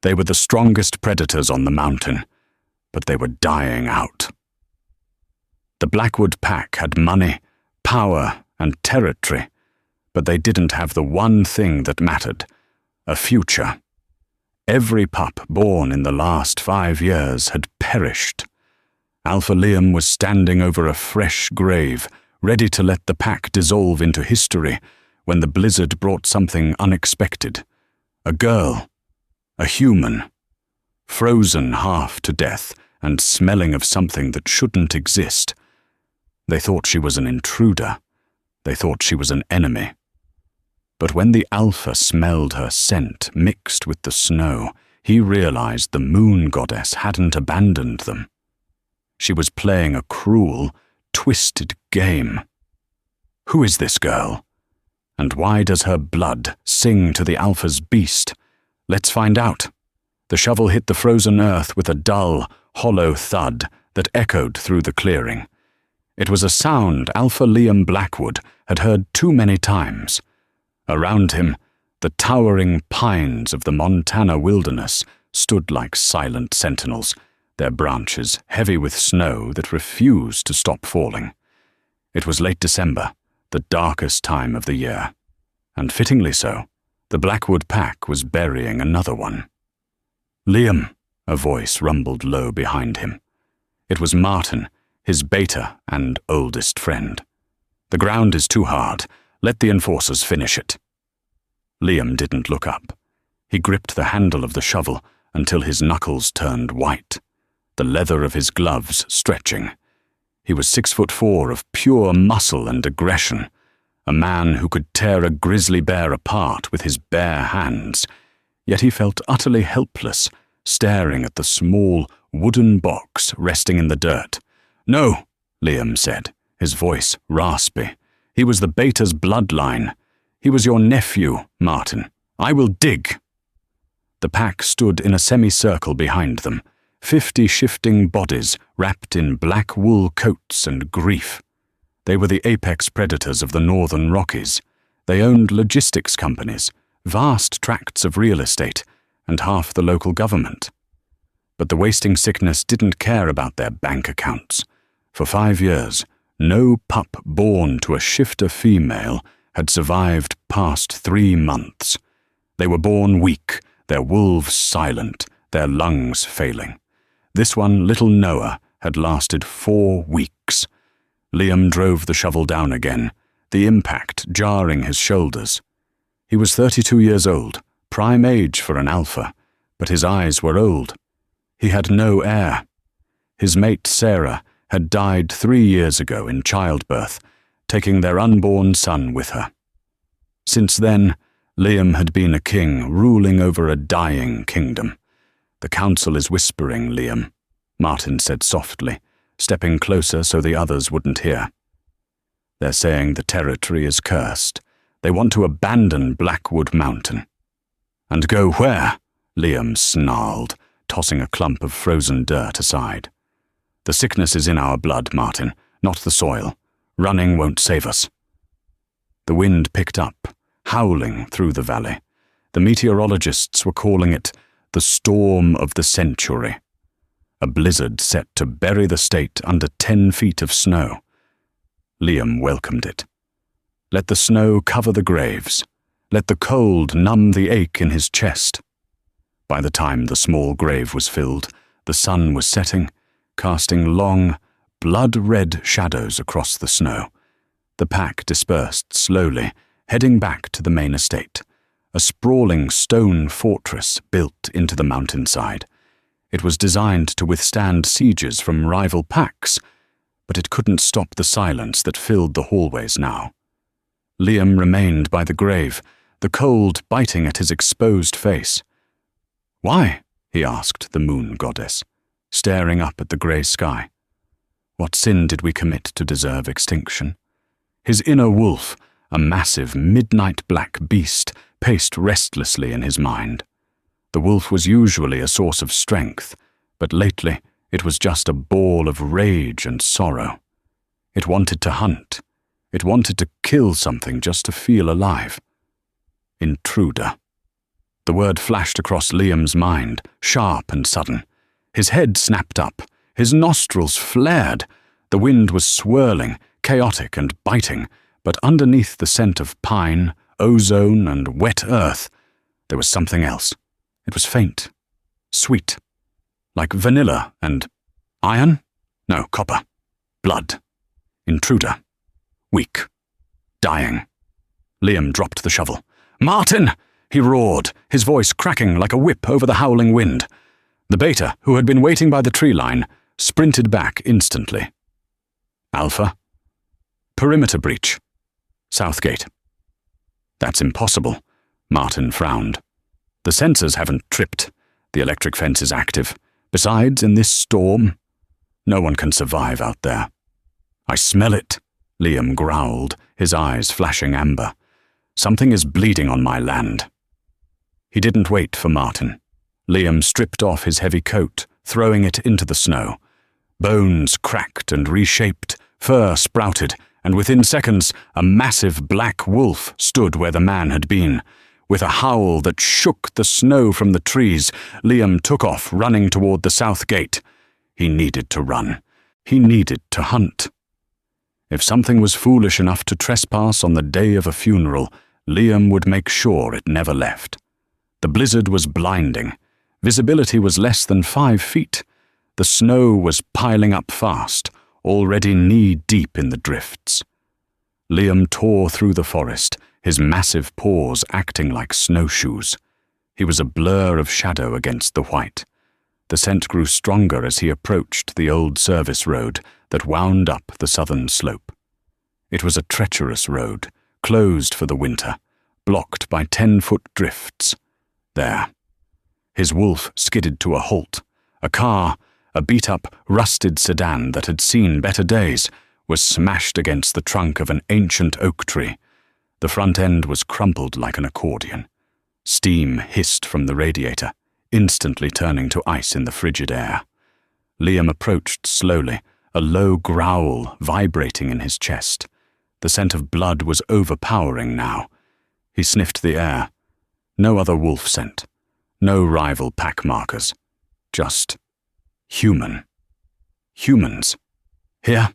They were the strongest predators on the mountain, but they were dying out. The Blackwood pack had money, power, and territory, but they didn't have the one thing that mattered: a future. Every pup born in the last 5 years had perished. Alpha Liam was standing over a fresh grave, ready to let the pack dissolve into history, when the blizzard brought something unexpected. A girl, a human, frozen half to death and smelling of something that shouldn't exist. They thought she was an intruder. They thought she was an enemy. But when the Alpha smelled her scent mixed with the snow, he realized the moon goddess hadn't abandoned them. She was playing a cruel, twisted game. Who is this girl? And why does her blood sing to the Alpha's beast? Let's find out. The shovel hit the frozen earth with a dull, hollow thud that echoed through the clearing. It was a sound Alpha Liam Blackwood had heard too many times. Around him, the towering pines of the Montana wilderness stood like silent sentinels, their branches heavy with snow that refused to stop falling. It was late December, the darkest time of the year, and fittingly so, the Blackwood pack was burying another one. "Liam," a voice rumbled low behind him. It was Martin, his beta and oldest friend. "The ground is too hard. Let the enforcers finish it." Liam didn't look up. He gripped the handle of the shovel until his knuckles turned white, the leather of his gloves stretching. He was 6'4" of pure muscle and aggression, a man who could tear a grizzly bear apart with his bare hands, yet he felt utterly helpless, staring at the small wooden box resting in the dirt. "No," Liam said, his voice raspy. "He was the beta's bloodline. He was your nephew, Martin. I will dig." The pack stood in a semicircle behind them, 50 shifting bodies wrapped in black wool coats and grief. They were the apex predators of the northern Rockies. They owned logistics companies, vast tracts of real estate, and half the local government. But the wasting sickness didn't care about their bank accounts. For 5 years, no pup born to a shifter female had survived past 3 months. They were born weak, their wolves silent, their lungs failing. This one, little Noah, had lasted 4 weeks. Liam drove the shovel down again, the impact jarring his shoulders. He was 32 years old, prime age for an alpha, but his eyes were old. He had no heir. His mate Sarah had died 3 years ago in childbirth, taking their unborn son with her. Since then, Liam had been a king ruling over a dying kingdom. "The council is whispering, Liam," Martin said softly, stepping closer so the others wouldn't hear. "They're saying the territory is cursed. They want to abandon Blackwood Mountain." "And go where?" Liam snarled, tossing a clump of frozen dirt aside. "The sickness is in our blood, Martin, not the soil. Running won't save us." The wind picked up, howling through the valley. The meteorologists were calling it the storm of the century. A blizzard set to bury the state under 10 feet of snow. Liam welcomed it. Let the snow cover the graves. Let the cold numb the ache in his chest. By the time the small grave was filled, the sun was setting, casting long, blood-red shadows across the snow. The pack dispersed slowly, heading back to the main estate, a sprawling stone fortress built into the mountainside. It was designed to withstand sieges from rival packs, but it couldn't stop the silence that filled the hallways now. Liam remained by the grave, the cold biting at his exposed face. "Why?" he asked the moon goddess, staring up at the grey sky. What sin did we commit to deserve extinction? His inner wolf, a massive midnight black beast, paced restlessly in his mind. The wolf was usually a source of strength, but lately it was just a ball of rage and sorrow. It wanted to hunt. It wanted to kill something just to feel alive. Intruder. The word flashed across Liam's mind, sharp and sudden. His head snapped up. His nostrils flared. The wind was swirling, chaotic and biting, but underneath the scent of pine, ozone, and wet earth, there was something else. It was faint, sweet, like vanilla and iron? No, copper. Blood. Intruder. Weak. Dying. Liam dropped the shovel. "Martin!" he roared, his voice cracking like a whip over the howling wind. The beta, who had been waiting by the tree line, sprinted back instantly. Alpha. Perimeter breach. Southgate. That's impossible, Martin frowned. The sensors haven't tripped. The electric fence is active. Besides, in this storm, no one can survive out there. I smell it, Liam growled, his eyes flashing amber. Something is bleeding on my land. He didn't wait for Martin. Liam stripped off his heavy coat, throwing it into the snow. Bones cracked and reshaped, fur sprouted, and within seconds a massive black wolf stood where the man had been. With a howl that shook the snow from the trees, Liam took off, running toward the south gate. He needed to run. He needed to hunt. If something was foolish enough to trespass on the day of a funeral, Liam would make sure it never left. The blizzard was blinding. Visibility was less than 5 feet. The snow was piling up fast, already knee-deep in the drifts. Liam tore through the forest, his massive paws acting like snowshoes. He was a blur of shadow against the white. The scent grew stronger as he approached the old service road that wound up the southern slope. It was a treacherous road, closed for the winter, blocked by 10-foot drifts. There. His wolf skidded to a halt. A car, a beat-up, rusted sedan that had seen better days, was smashed against the trunk of an ancient oak tree. The front end was crumpled like an accordion. Steam hissed from the radiator, instantly turning to ice in the frigid air. Liam approached slowly, a low growl vibrating in his chest. The scent of blood was overpowering now. He sniffed the air. No other wolf scent. No rival pack markers. Just human. Humans. Here?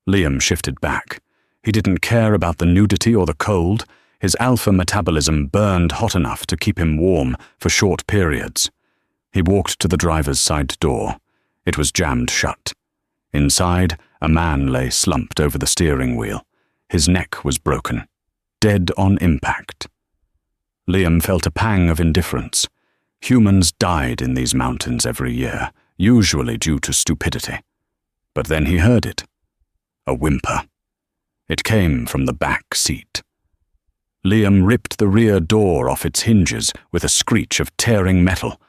Liam shifted back. He didn't care about the nudity or the cold. His alpha metabolism burned hot enough to keep him warm for short periods. He walked to the driver's side door. It was jammed shut. Inside, a man lay slumped over the steering wheel. His neck was broken, dead on impact. Liam felt a pang of indifference. Humans died in these mountains every year, usually due to stupidity. But then he heard it. A whimper. It came from the back seat. Liam ripped the rear door off its hinges with a screech of tearing metal.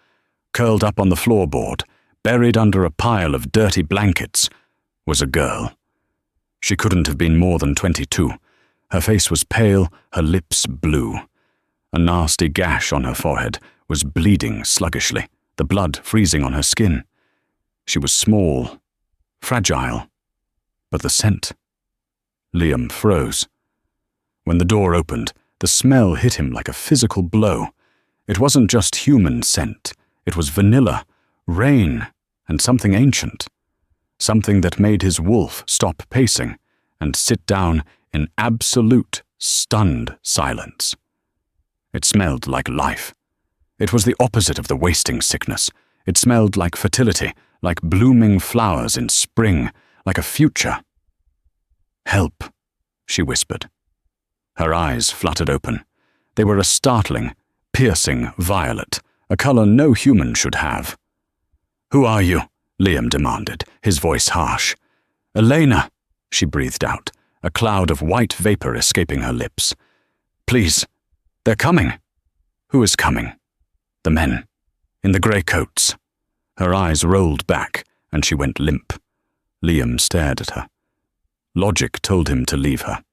Curled up on the floorboard, buried under a pile of dirty blankets, was a girl. She couldn't have been more than 22. Her face was pale, her lips blue. A nasty gash on her forehead was bleeding sluggishly, the blood freezing on her skin. She was small, fragile, but the scent. Liam froze. When the door opened, the smell hit him like a physical blow. It wasn't just human scent. It was vanilla, rain, and something ancient. Something that made his wolf stop pacing and sit down in absolute, stunned silence. It smelled like life. It was the opposite of the wasting sickness. It smelled like fertility, like blooming flowers in spring, like a future. "Help," she whispered. Her eyes fluttered open. They were a startling, piercing violet, a color no human should have. "Who are you?" Liam demanded, his voice harsh. "Elena," she breathed out, a cloud of white vapor escaping her lips. "Please, they're coming." "Who is coming?" "The men, in the grey coats." Her eyes rolled back, and she went limp. Liam stared at her. Logic told him to leave her.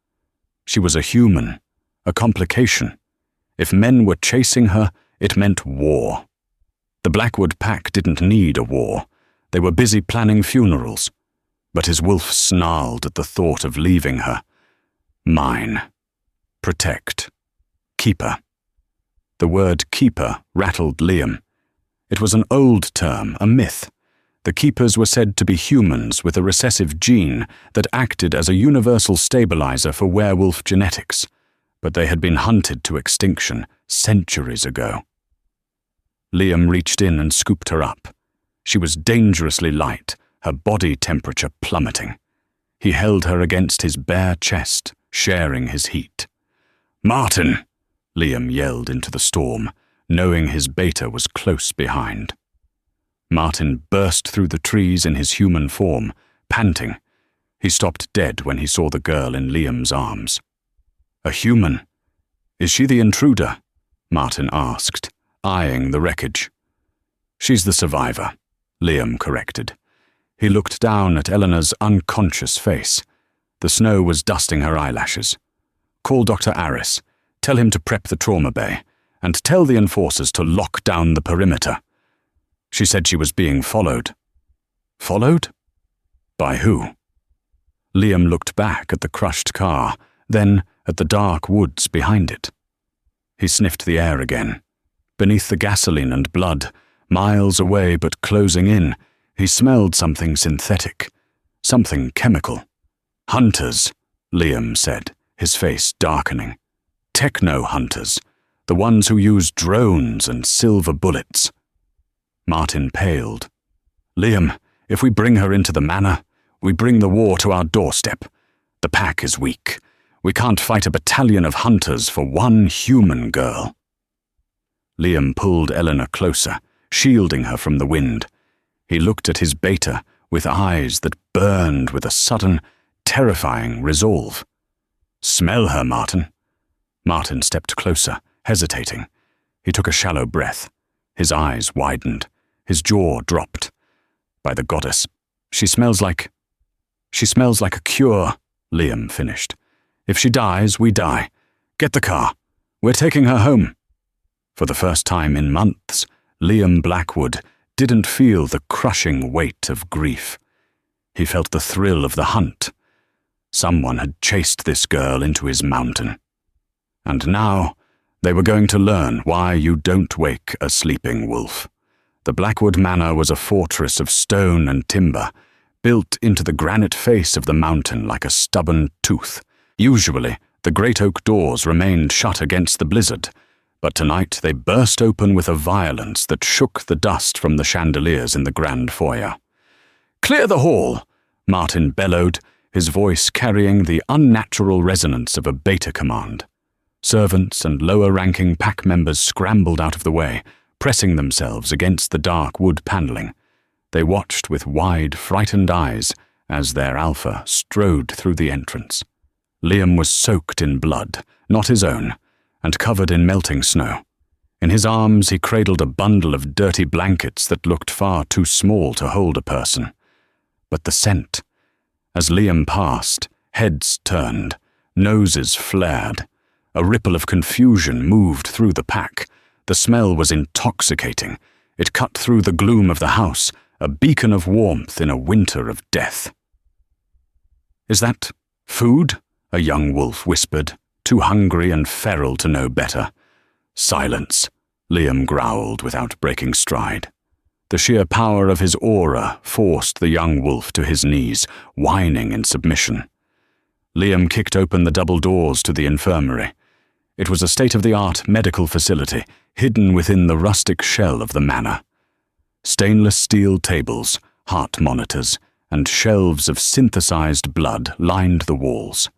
She was a human, a complication. If men were chasing her, it meant war. The Blackwood pack didn't need a war. They were busy planning funerals. But his wolf snarled at the thought of leaving her. Mine. Protect. Keep her. The word keeper rattled Liam. It was an old term, a myth. The keepers were said to be humans with a recessive gene that acted as a universal stabilizer for werewolf genetics, but they had been hunted to extinction centuries ago. Liam reached in and scooped her up. She was dangerously light, her body temperature plummeting. He held her against his bare chest, sharing his heat. "Martin!" Liam yelled into the storm, knowing his beta was close behind. Martin burst through the trees in his human form, panting. He stopped dead when he saw the girl in Liam's arms. "A human? Is she the intruder?" Martin asked, eyeing the wreckage. "She's the survivor," Liam corrected. He looked down at Eleanor's unconscious face. The snow was dusting her eyelashes. "Call Dr. Aris. Tell him to prep the trauma bay, and tell the enforcers to lock down the perimeter." She said she was being followed. Followed? By who? Liam looked back at the crushed car, then at the dark woods behind it. He sniffed the air again. Beneath the gasoline and blood, miles away but closing in, he smelled something synthetic, something chemical. "Hunters," Liam said, his face darkening. "Techno-hunters, the ones who use drones and silver bullets." Martin paled. "Liam, if we bring her into the manor, we bring the war to our doorstep. The pack is weak. We can't fight a battalion of hunters for one human girl." Liam pulled Eleanor closer, shielding her from the wind. He looked at his beta with eyes that burned with a sudden, terrifying resolve. "Smell her, Martin." Martin stepped closer, hesitating. He took a shallow breath. His eyes widened. His jaw dropped. "By the goddess, she smells like a cure," Liam finished. "If she dies, we die. Get the car. We're taking her home." For the first time in months, Liam Blackwood didn't feel the crushing weight of grief. He felt the thrill of the hunt. Someone had chased this girl into his mountain. And now they were going to learn why you don't wake a sleeping wolf. The Blackwood Manor was a fortress of stone and timber, built into the granite face of the mountain like a stubborn tooth. Usually, the great oak doors remained shut against the blizzard, but tonight they burst open with a violence that shook the dust from the chandeliers in the grand foyer. "Clear the hall!" Martin bellowed, his voice carrying the unnatural resonance of a beta command. Servants and lower-ranking pack members scrambled out of the way, pressing themselves against the dark wood paneling. They watched with wide, frightened eyes as their alpha strode through the entrance. Liam was soaked in blood, not his own, and covered in melting snow. In his arms he cradled a bundle of dirty blankets that looked far too small to hold a person. But the scent. As Liam passed, heads turned, noses flared. A ripple of confusion moved through the pack. The smell was intoxicating. It cut through the gloom of the house, a beacon of warmth in a winter of death. "Is that food?" a young wolf whispered, too hungry and feral to know better. "Silence," Liam growled without breaking stride. The sheer power of his aura forced the young wolf to his knees, whining in submission. Liam kicked open the double doors to the infirmary. It was a state-of-the-art medical facility, hidden within the rustic shell of the manor. Stainless steel tables, heart monitors, and shelves of synthesized blood lined the walls.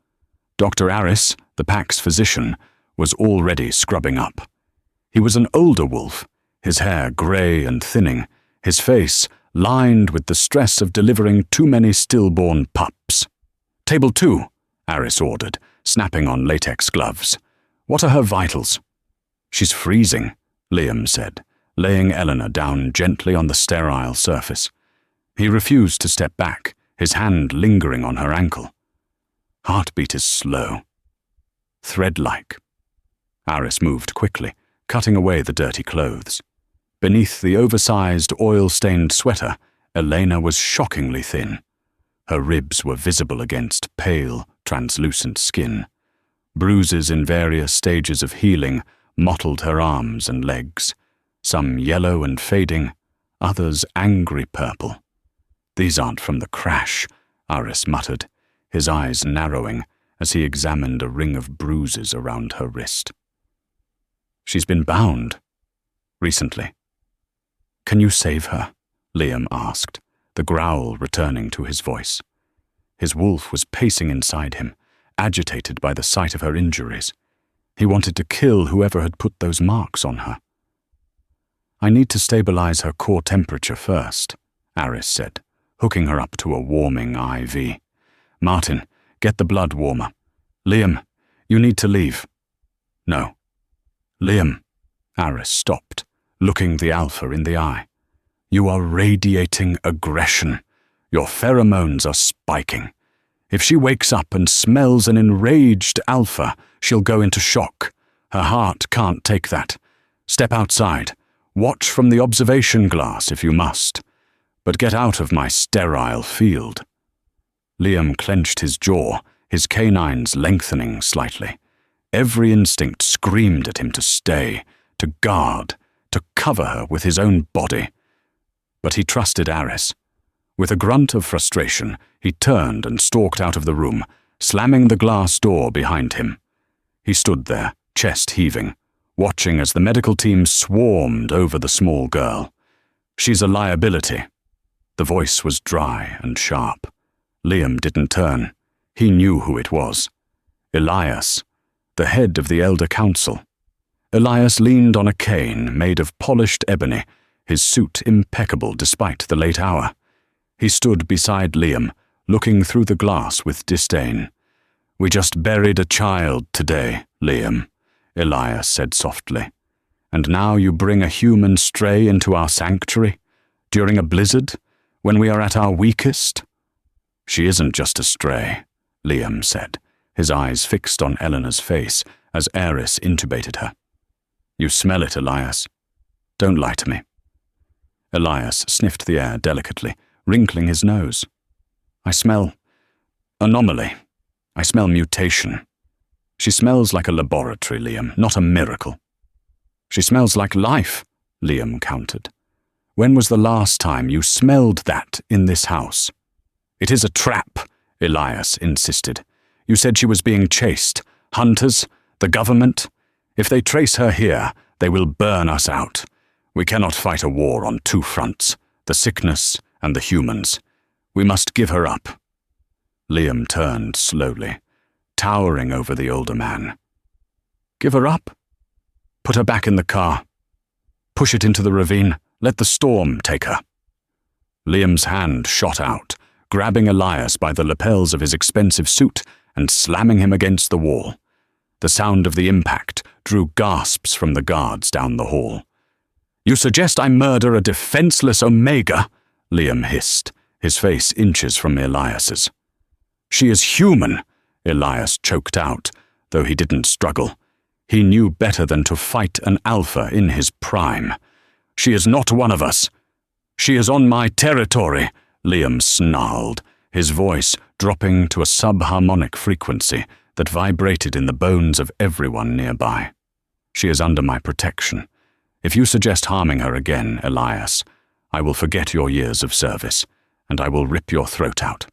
Dr. Aris, the pack's physician, was already scrubbing up. He was an older wolf, his hair grey and thinning, his face lined with the stress of delivering too many stillborn pups. "Table 2, Aris ordered, snapping on latex gloves. "What are her vitals?" "She's freezing," Liam said, laying Eleanor down gently on the sterile surface. He refused to step back, his hand lingering on her ankle. "Heartbeat is slow. Thread-like." Aris moved quickly, cutting away the dirty clothes. Beneath the oversized, oil-stained sweater, Elena was shockingly thin. Her ribs were visible against pale, translucent skin. Bruises in various stages of healing mottled her arms and legs, some yellow and fading, others angry purple. "These aren't from the crash," Aris muttered, his eyes narrowing as he examined a ring of bruises around her wrist. "She's been bound. Recently." "Can you save her?" Liam asked, the growl returning to his voice. His wolf was pacing inside him, agitated by the sight of her injuries. He wanted to kill whoever had put those marks on her. "I need to stabilize her core temperature first," Aris said, hooking her up to a warming IV. "Martin, get the blood warmer. Liam, you need to leave." "No." "Liam," Aris stopped, looking the Alpha in the eye. "You are radiating aggression. Your pheromones are spiking. If she wakes up and smells an enraged Alpha, she'll go into shock. Her heart can't take that. Step outside. Watch from the observation glass if you must. But get out of my sterile field." Liam clenched his jaw, his canines lengthening slightly. Every instinct screamed at him to stay, to guard, to cover her with his own body. But he trusted Aris. With a grunt of frustration, he turned and stalked out of the room, slamming the glass door behind him. He stood there, chest heaving, watching as the medical team swarmed over the small girl. "She's a liability." The voice was dry and sharp. Liam didn't turn. He knew who it was. Elias, the head of the Elder Council. Elias leaned on a cane made of polished ebony, his suit impeccable despite the late hour. He stood beside Liam, looking through the glass with disdain. "We just buried a child today, Liam," Elias said softly. "And now you bring a human stray into our sanctuary? During a blizzard? When we are at our weakest?" "She isn't just a stray," Liam said, his eyes fixed on Eleanor's face as Aris intubated her. "You smell it, Elias. Don't lie to me." Elias sniffed the air delicately, wrinkling his nose. "I smell anomaly. I smell mutation. She smells like a laboratory, Liam, not a miracle." "She smells like life," Liam countered. "When was the last time you smelled that in this house?" "It is a trap," Elias insisted. "You said she was being chased. Hunters? The government? If they trace her here, they will burn us out. We cannot fight a war on two fronts, the sickness and the humans. We must give her up." Liam turned slowly, towering over the older man. "Give her up? Put her back in the car. Push it into the ravine. Let the storm take her." Liam's hand shot out, grabbing Elias by the lapels of his expensive suit and slamming him against the wall. The sound of the impact drew gasps from the guards down the hall. "You suggest I murder a defenseless Omega?" Liam hissed, his face inches from Elias's. "She is human," Elias choked out, though he didn't struggle. He knew better than to fight an Alpha in his prime. "She is not one of us." "She is on my territory," Liam snarled, his voice dropping to a subharmonic frequency that vibrated in the bones of everyone nearby. "She is under my protection. If you suggest harming her again, Elias, I will forget your years of service, and I will rip your throat out.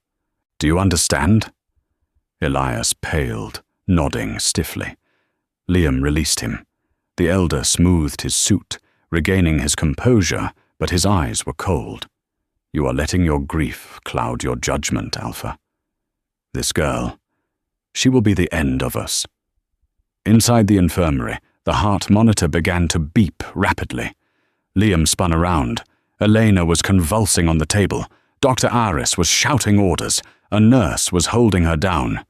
Do you understand?" Elias paled, nodding stiffly. Liam released him. The elder smoothed his suit, regaining his composure, but his eyes were cold. "You are letting your grief cloud your judgment, Alpha. This girl, she will be the end of us." Inside the infirmary, the heart monitor began to beep rapidly. Liam spun around. Elena was convulsing on the table. Dr. Aris was shouting orders. A nurse was holding her down.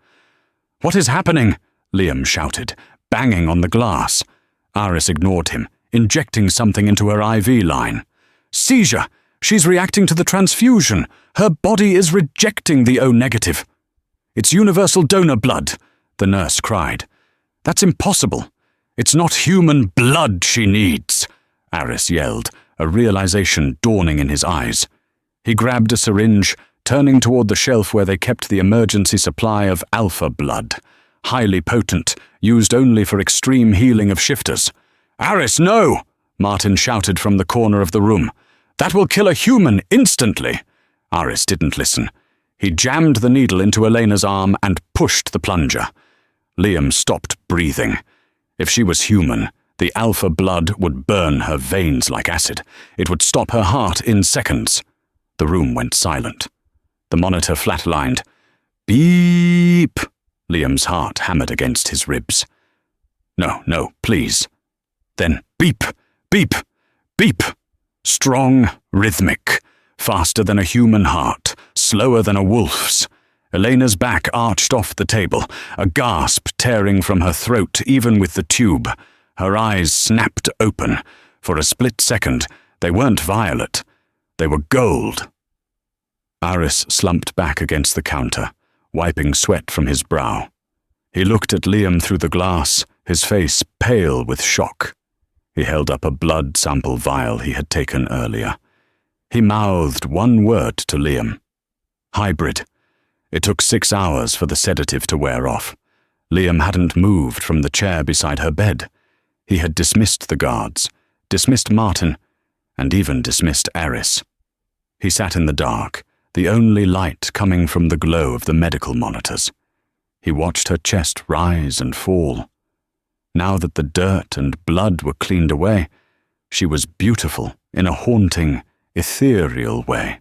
"What is happening?" Liam shouted, banging on the glass. Aris ignored him, injecting something into her IV line. "Seizure! She's reacting to the transfusion. Her body is rejecting the O-negative. It's universal donor blood," the nurse cried. "That's impossible. It's not human blood she needs," Aris yelled, a realization dawning in his eyes. He grabbed a syringe, turning toward the shelf where they kept the emergency supply of Alpha blood, highly potent, used only for extreme healing of shifters. "Aris, no!" Martin shouted from the corner of the room. "That will kill a human instantly." Aris didn't listen. He jammed the needle into Elena's arm and pushed the plunger. Liam stopped breathing. If she was human, the alpha blood would burn her veins like acid. It would stop her heart in seconds. The room went silent. The monitor flatlined. Beep! Liam's heart hammered against his ribs. No, please. Then beep, beep, beep. Strong, rhythmic, faster than a human heart, slower than a wolf's. Elena's back arched off the table, a gasp tearing from her throat even with the tube. Her eyes snapped open. For a split second, they weren't violet. They were gold. Aris slumped back against the counter, wiping sweat from his brow. He looked at Liam through the glass, his face pale with shock. He held up a blood sample vial he had taken earlier. He mouthed one word to Liam. Hybrid. It took 6 hours for the sedative to wear off. Liam hadn't moved from the chair beside her bed. He had dismissed the guards, dismissed Martin, and even dismissed Aris. He sat in the dark, the only light coming from the glow of the medical monitors. He watched her chest rise and fall. Now that the dirt and blood were cleaned away, she was beautiful in a haunting, ethereal way.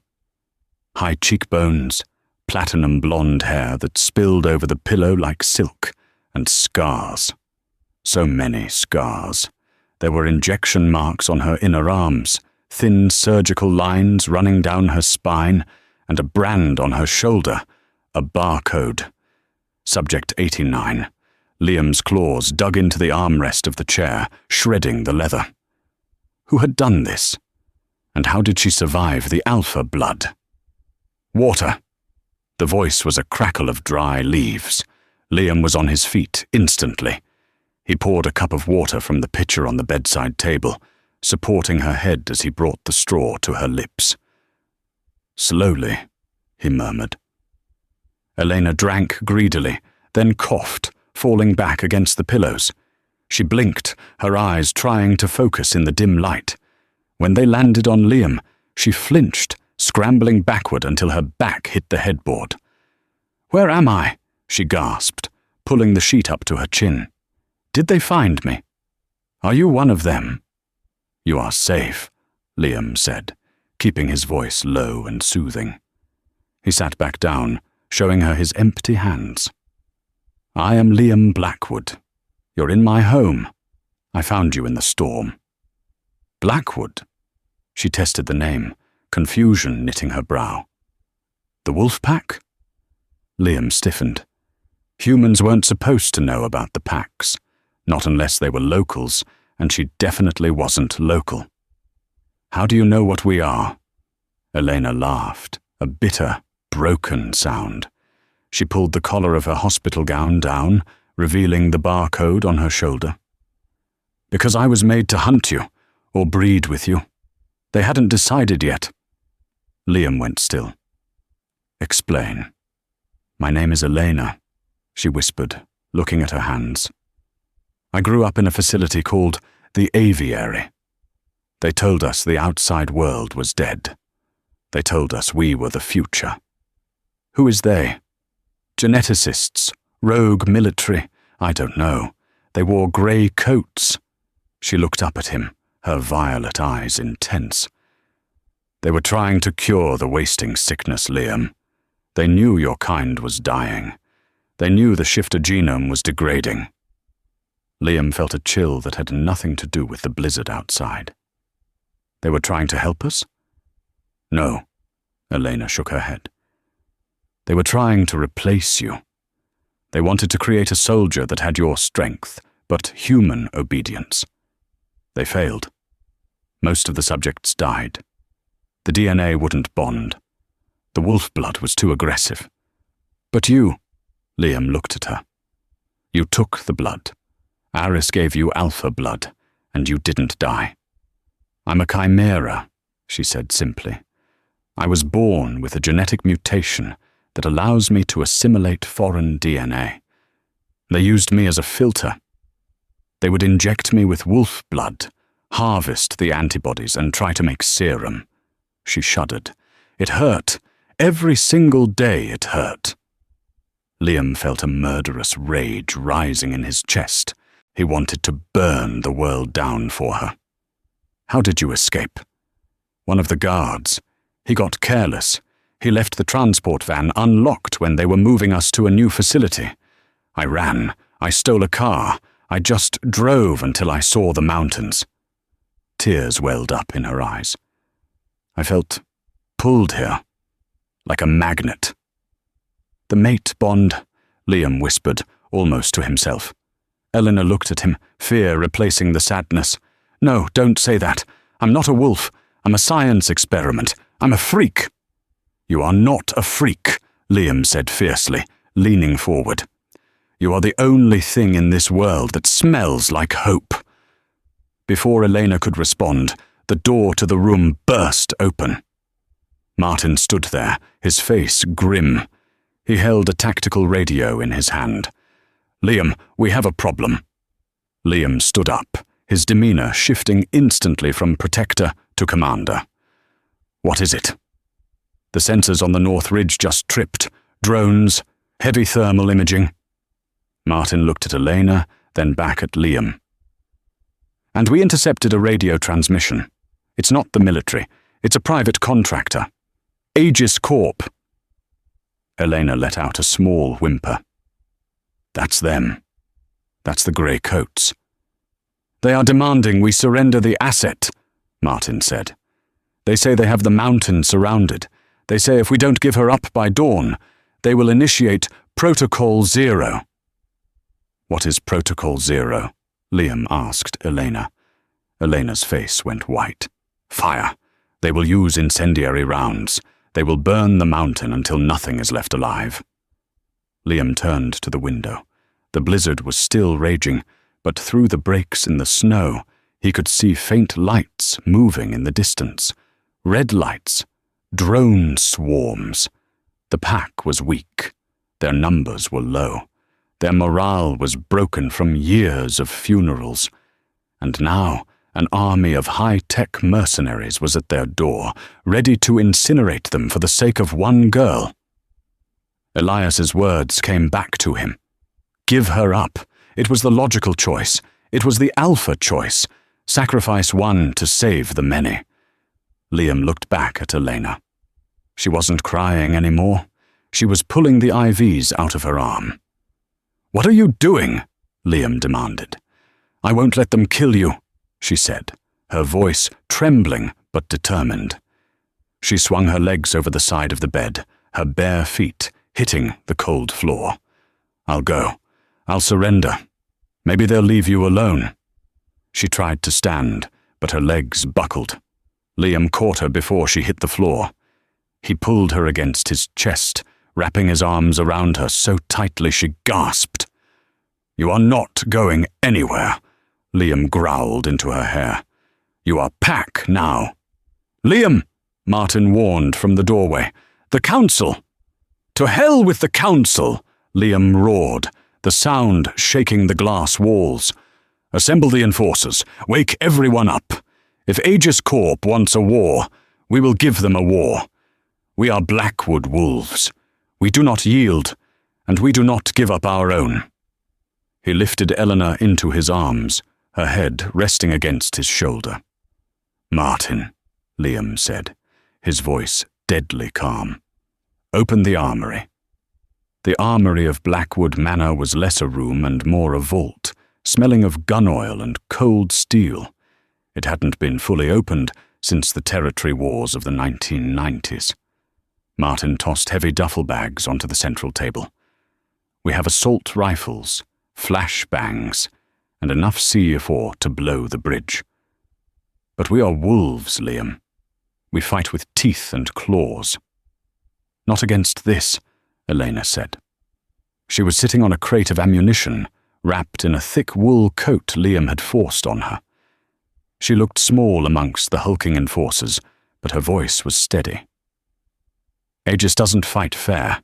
High cheekbones, platinum blonde hair that spilled over the pillow like silk, and scars. So many scars. There were injection marks on her inner arms, thin surgical lines running down her spine, and a brand on her shoulder, a barcode. Subject 89. Liam's claws dug into the armrest of the chair, shredding the leather. Who had done this? And how did she survive the alpha blood? Water. The voice was a crackle of dry leaves. Liam was on his feet instantly. He poured a cup of water from the pitcher on the bedside table, supporting her head as he brought the straw to her lips. Slowly, he murmured. Elena drank greedily, then coughed, falling back against the pillows. She blinked, her eyes trying to focus in the dim light. When they landed on Liam, she flinched, scrambling backward until her back hit the headboard. "Where am I?" she gasped, pulling the sheet up to her chin. "Did they find me? Are you one of them?" "You are safe," Liam said, keeping his voice low and soothing. He sat back down, showing her his empty hands. "I am Liam Blackwood. You're in my home. I found you in the storm." "Blackwood?" She tested the name, confusion knitting her brow. "The wolf pack?" Liam stiffened. Humans weren't supposed to know about the packs, not unless they were locals, and she definitely wasn't local. "How do you know what we are?" Elena laughed, a bitter, broken sound. She pulled the collar of her hospital gown down, revealing the barcode on her shoulder. "Because I was made to hunt you, or breed with you. They hadn't decided yet." Liam went still. "Explain." "My name is Elena," she whispered, looking at her hands. "I grew up in a facility called the Aviary. They told us the outside world was dead. They told us we were the future." "Who is they?" "Geneticists, rogue military, I don't know. They wore grey coats." She looked up at him, her violet eyes intense. "They were trying to cure the wasting sickness, Liam. They knew your kind was dying. They knew the shifter genome was degrading." Liam felt a chill that had nothing to do with the blizzard outside. "They were trying to help us?" "No," Elena shook her head. "They were trying to replace you. They wanted to create a soldier that had your strength, but human obedience. They failed. Most of the subjects died. The DNA wouldn't bond. The wolf blood was too aggressive. But you," Liam looked at her. "You took the blood. Aris gave you alpha blood, and you didn't die." "I'm a chimera," she said simply. "I was born with a genetic mutation that allows me to assimilate foreign DNA. They used me as a filter." They would inject me with wolf blood, harvest the antibodies, and try to make serum. She shuddered. It hurt. Every single day it hurt. Liam felt a murderous rage rising in his chest. He wanted to burn the world down for her. How did you escape? One of the guards. He got careless. He left the transport van unlocked when they were moving us to a new facility. I ran. I stole a car. I just drove until I saw the mountains. Tears welled up in her eyes. I felt pulled here, like a magnet. The mate bond, Liam whispered, almost to himself. Eleanor looked at him, fear replacing the sadness. No, don't say that. I'm not a wolf. I'm a science experiment. I'm a freak. You are not a freak, Liam said fiercely, leaning forward. You are the only thing in this world that smells like hope. Before Elena could respond, the door to the room burst open. Martin stood there, his face grim. He held a tactical radio in his hand. Liam, we have a problem. Liam stood up, his demeanor shifting instantly from protector to commander. What is it? The sensors on the North Ridge just tripped. Drones, heavy thermal imaging. Martin looked at Elena, then back at Liam. And we intercepted a radio transmission. It's not the military. It's a private contractor. Aegis Corp. Elena let out a small whimper. That's them. That's the grey coats. They are demanding we surrender the asset, Martin said. They say they have the mountain surrounded. They say if we don't give her up by dawn, they will initiate Protocol Zero. What is Protocol Zero? Liam asked Elena. Elena's face went white. Fire. They will use incendiary rounds. They will burn the mountain until nothing is left alive. Liam turned to the window. The blizzard was still raging, but through the breaks in the snow, he could see faint lights moving in the distance. Red lights. Drone swarms. The pack was weak. Their numbers were low. Their morale was broken from years of funerals. And now, an army of high-tech mercenaries was at their door, ready to incinerate them for the sake of one girl. Elias's words came back to him. Give her up. It was the logical choice. It was the alpha choice. Sacrifice one to save the many. Liam looked back at Elena. She wasn't crying anymore. She was pulling the IVs out of her arm. What are you doing? Liam demanded. I won't let them kill you, she said, her voice trembling but determined. She swung her legs over the side of the bed, her bare feet hitting the cold floor. I'll go. I'll surrender. Maybe they'll leave you alone. She tried to stand, but her legs buckled. Liam caught her before she hit the floor. He pulled her against his chest, wrapping his arms around her so tightly she gasped. You are not going anywhere, Liam growled into her hair. You are pack now. Liam, Martin warned from the doorway. The council. To hell with the council, Liam roared, the sound shaking the glass walls. Assemble the enforcers. Wake everyone up. If Aegis Corp wants a war, we will give them a war. We are Blackwood wolves. We do not yield, and we do not give up our own. He lifted Eleanor into his arms, her head resting against his shoulder. Martin, Liam said, his voice deadly calm. Open the armory. The armory of Blackwood Manor was less a room and more a vault, smelling of gun oil and cold steel. It hadn't been fully opened since the territory wars of the 1990s. Martin tossed heavy duffel bags onto the central table. We have assault rifles, flash bangs, and enough C4 to blow the bridge. But we are wolves, Liam. We fight with teeth and claws. Not against this, Elena said. She was sitting on a crate of ammunition, wrapped in a thick wool coat Liam had forced on her. She looked small amongst the hulking enforcers, but her voice was steady. Aegis doesn't fight fair.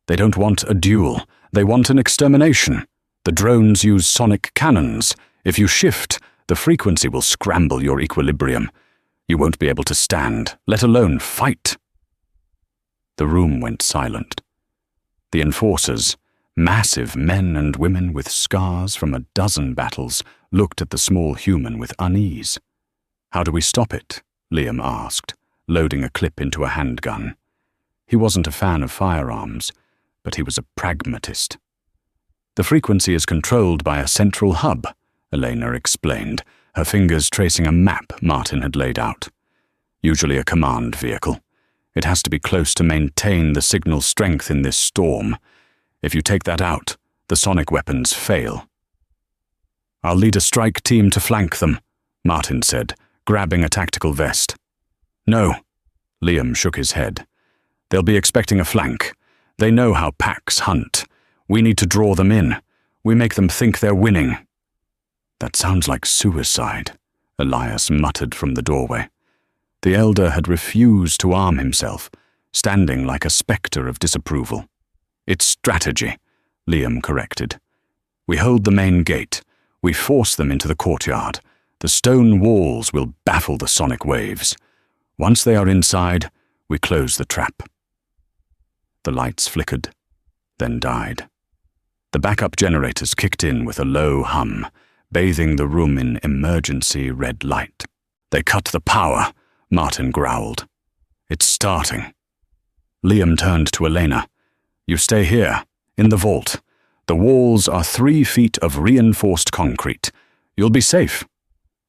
They don't want a duel. They want an extermination. The drones use sonic cannons. If you shift, the frequency will scramble your equilibrium. You won't be able to stand, let alone fight." The room went silent. The enforcers, massive men and women with scars from a dozen battles, looked at the small human with unease. "How do we stop it?" Liam asked, loading a clip into a handgun. He wasn't a fan of firearms, but he was a pragmatist. "The frequency is controlled by a central hub," Elena explained, her fingers tracing a map Martin had laid out. "Usually a command vehicle. It has to be close to maintain the signal strength in this storm. If you take that out, the sonic weapons fail." "I'll lead a strike team to flank them," Martin said, grabbing a tactical vest. "No," Liam shook his head. "They'll be expecting a flank. They know how packs hunt. We need to draw them in. We make them think they're winning." "That sounds like suicide," Elias muttered from the doorway. The elder had refused to arm himself, standing like a spectre of disapproval. "It's strategy," Liam corrected. "We hold the main gate. We force them into the courtyard. The stone walls will baffle the sonic waves. Once they are inside, we close the trap." The lights flickered, then died. The backup generators kicked in with a low hum, bathing the room in emergency red light. "They cut the power," Martin growled. "It's starting." Liam turned to Elena. "You stay here, in the vault. The walls are 3 feet of reinforced concrete. You'll be safe."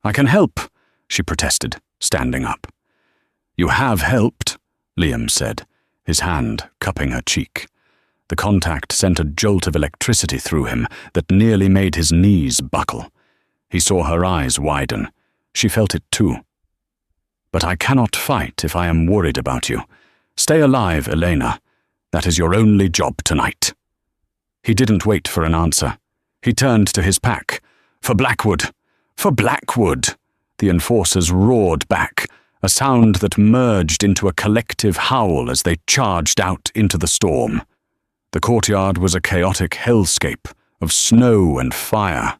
"I can help," she protested, standing up. "You have helped," Liam said, his hand cupping her cheek. The contact sent a jolt of electricity through him that nearly made his knees buckle. He saw her eyes widen. She felt it too. "But I cannot fight if I am worried about you. Stay alive, Elena. That is your only job tonight." He didn't wait for an answer. He turned to his pack. "For Blackwood! For Blackwood!" The enforcers roared back, a sound that merged into a collective howl as they charged out into the storm. The courtyard was a chaotic hellscape of snow and fire.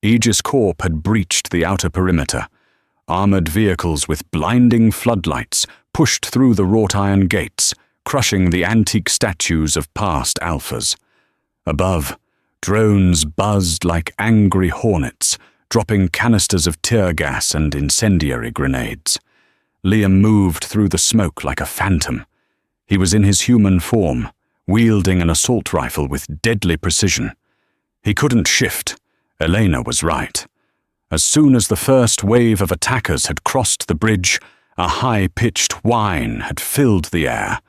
Aegis Corp had breached the outer perimeter. Armored vehicles with blinding floodlights pushed through the wrought iron gates, crushing the antique statues of past alphas. Above, drones buzzed like angry hornets, dropping canisters of tear gas and incendiary grenades. Liam moved through the smoke like a phantom. He was in his human form, wielding an assault rifle with deadly precision. He couldn't shift. Elena was right. As soon as the first wave of attackers had crossed the bridge, a high-pitched whine had filled the air.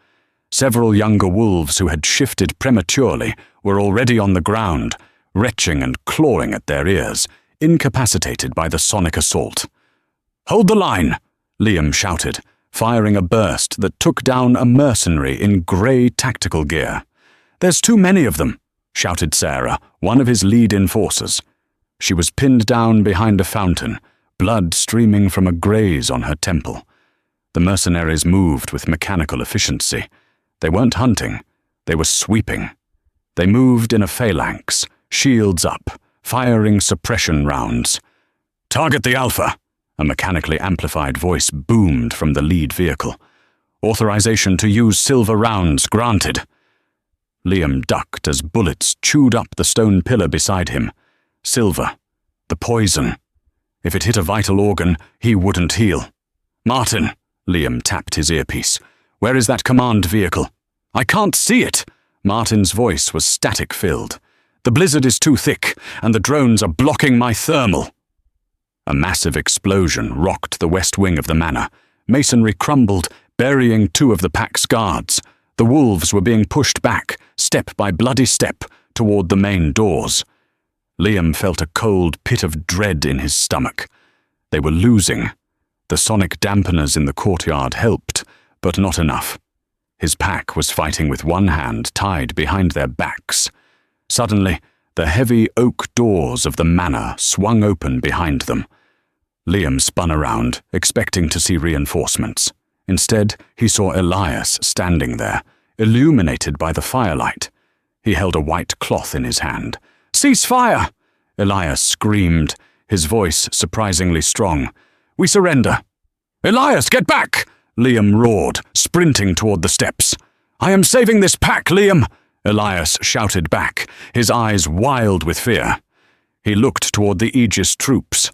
Several younger wolves who had shifted prematurely were already on the ground, retching and clawing at their ears, incapacitated by the sonic assault. "Hold the line!" Liam shouted, firing a burst that took down a mercenary in grey tactical gear. "There's too many of them," shouted Sarah, one of his lead enforcers. She was pinned down behind a fountain, blood streaming from a graze on her temple. The mercenaries moved with mechanical efficiency. They weren't hunting, they were sweeping. They moved in a phalanx, shields up, firing suppression rounds. "Target the Alpha!" A mechanically amplified voice boomed from the lead vehicle. "Authorization to use silver rounds granted." Liam ducked as bullets chewed up the stone pillar beside him. Silver. The poison. If it hit a vital organ, he wouldn't heal. "Martin," Liam tapped his earpiece. "Where is that command vehicle?" "I can't see it." Martin's voice was static-filled. "The blizzard is too thick, and the drones are blocking my thermal." A massive explosion rocked the west wing of the manor. Masonry crumbled, burying 2 of the pack's guards. The wolves were being pushed back, step by bloody step, toward the main doors. Liam felt a cold pit of dread in his stomach. They were losing. The sonic dampeners in the courtyard helped, but not enough. His pack was fighting with one hand tied behind their backs. Suddenly, the heavy oak doors of the manor swung open behind them. Liam spun around, expecting to see reinforcements. Instead, he saw Elias standing there, illuminated by the firelight. He held a white cloth in his hand. "Cease fire!" Elias screamed, his voice surprisingly strong. "We surrender." "Elias, get back!" Liam roared, sprinting toward the steps. "I am saving this pack, Liam!" Elias shouted back, his eyes wild with fear. He looked toward the Aegis troops.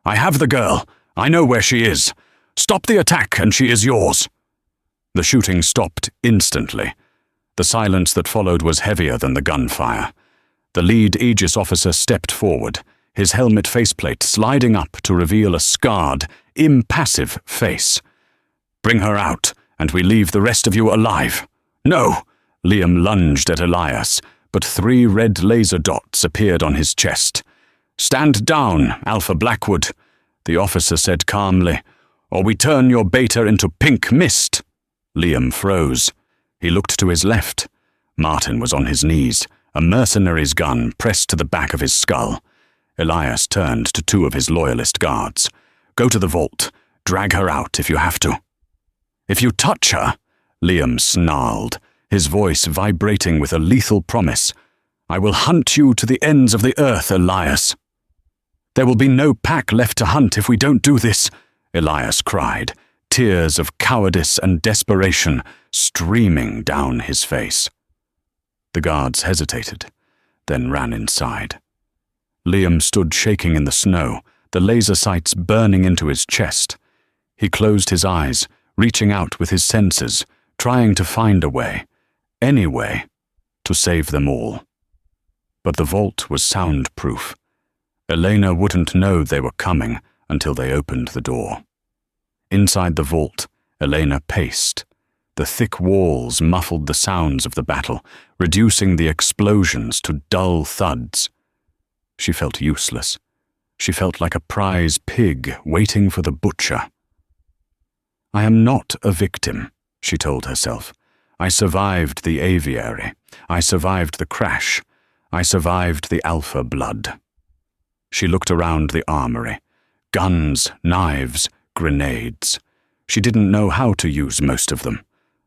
"I have the girl. I know where she is. Stop the attack and she is yours." The shooting stopped instantly. The silence that followed was heavier than the gunfire. The lead Aegis officer stepped forward, his helmet faceplate sliding up to reveal a scarred, impassive face. "Bring her out, and we leave the rest of you alive." "No!" Liam lunged at Elias, but 3 red laser dots appeared on his chest. "Stand down, Alpha Blackwood," the officer said calmly, "or we turn your beta into pink mist." Liam froze. He looked to his left. Martin was on his knees, a mercenary's gun pressed to the back of his skull. Elias turned to 2 of his loyalist guards. "Go to the vault. Drag her out if you have to." "If you touch her," Liam snarled, his voice vibrating with a lethal promise, "I will hunt you to the ends of the earth, Elias." "There will be no pack left to hunt if we don't do this," Elias cried, tears of cowardice and desperation streaming down his face. The guards hesitated, then ran inside. Liam stood shaking in the snow, the laser sights burning into his chest. He closed his eyes, reaching out with his senses, trying to find a way, any way, to save them all. But the vault was soundproof. Elena wouldn't know they were coming until they opened the door. Inside the vault, Elena paced. The thick walls muffled the sounds of the battle, reducing the explosions to dull thuds. She felt useless. She felt like a prize pig waiting for the butcher. "I am not a victim," she told herself. "I survived the aviary. I survived the crash. I survived the alpha blood." She looked around the armory. Guns, knives, grenades. She didn't know how to use most of them.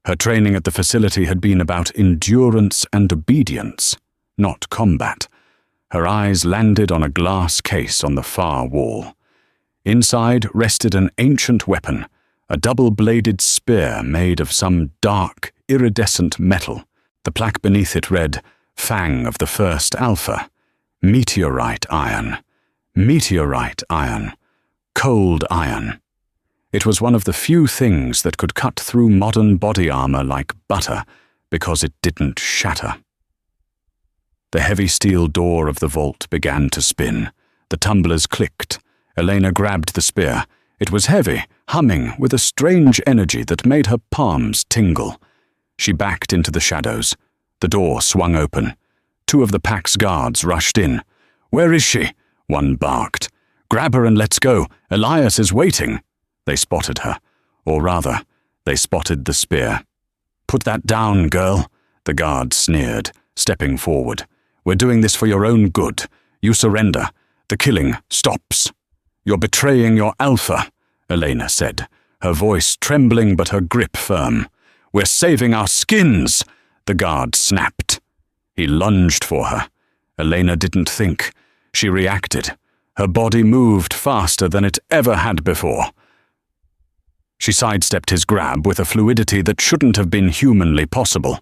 Her training at the facility had been about endurance and obedience, not combat. Her eyes landed on a glass case on the far wall. Inside rested an ancient weapon, a double-bladed spear made of some dark, iridescent metal. The plaque beneath it read, "Fang of the First Alpha. Meteorite iron. Meteorite iron. Cold iron." It was one of the few things that could cut through modern body armor like butter because it didn't shatter. The heavy steel door of the vault began to spin. The tumblers clicked. Elena grabbed the spear. It was heavy, humming with a strange energy that made her palms tingle. She backed into the shadows. The door swung open. 2 of the pack's guards rushed in. "Where is she?" one barked. "Grab her and let's go. Elias is waiting." They spotted her. Or rather, they spotted the spear. "Put that down, girl," the guard sneered, stepping forward. "We're doing this for your own good. You surrender. The killing stops." "You're betraying your alpha," Elena said, her voice trembling but her grip firm. "We're saving our skins," the guard snapped. He lunged for her. Elena didn't think. She reacted. Her body moved faster than it ever had before. She sidestepped his grab with a fluidity that shouldn't have been humanly possible.